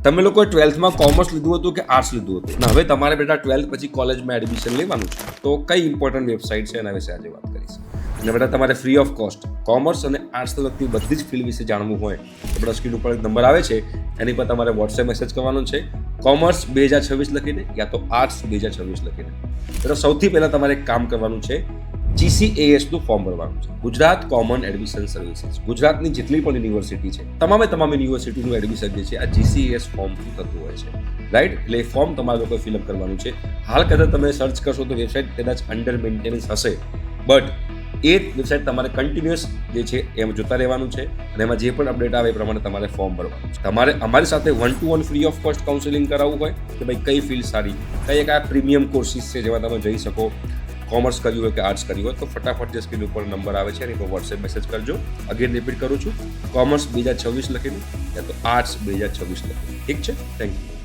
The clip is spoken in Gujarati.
તમે લોકોએ 12th કોમર્સ લીધું હતું કે આર્ટ્સ લીધું હતું ને હવે તમારે બેટા 12th પછી કોલેજમાં એડમિશન લેવાનું છે તો કઈ ઇમ્પોર્ટન્ટ વેબસાઇટ છે એના વિશે આજે વાત કરીશ. અને બેટા તમારે ફ્રી ઓફ કોસ્ટ કોમર્સ અને આર્ટ્સને લગતી બધી જ ફિલ્ડ વિશે જાણવું હોય તો બેટા સ્ક્રીન ઉપર એક નંબર આવે છે એની પર તમારે વોટ્સએપ મેસેજ કરવાનો છે, કોમર્સ 2026 લખીને યા તો આર્ટ્સ 2026 લખીને. બેટા સૌથી પહેલાં તમારે એક કામ કરવાનું છે, GCAS નું ફોર્મ ભરવાનું છે, ગુજરાત કોમન એડમિશન સર્વિસીસ. ગુજરાતની જેટલી પણ યુનિવર્સિટી છે તમામ યુનિવર્સિટીનું એડમિશન જે છે આ GCAS ફોર્મથી થતું હોય છે, રાઈટ. એટલે એ ફોર્મ તમારે લોકોએ ફિલઅપ કરવાનું છે. હાલ કદાચ તમે સર્ચ કરશો તો વેબસાઇટ કદાચ અંડર મેન્ટેનન્સ હશે, બટ એ વેબસાઇટ તમારે કન્ટિન્યુઅસ જે છે એમ જોતા રહેવાનું છે અને એમાં જે પણ અપડેટ આવે એ પ્રમાણે તમારે ફોર્મ ભરવાનું છે. તમારે અમારી સાથે 1-to-1 free of cost counselling કરાવવું હોય કે ભાઈ કઈ ફિલ્ડ સારી, કયા પ્રીમિયમ કોર્સિસ છે જેમાં તમે જઈ શકો, કોમર્સ કર્યું હોય કે આર્ટ્સ કર્યું હોય તો ફટાફટ જે સ્ક્રીન ઉપર નંબર આવે છે એની પર વોટ્સએપ મેસેજ કરજો. અગેન રિપીટ કરું છું, કોમર્સ 2026 લખીને યા તો આર્ટ્સ 2026 લખીને. ઠીક છે, થેન્ક યુ.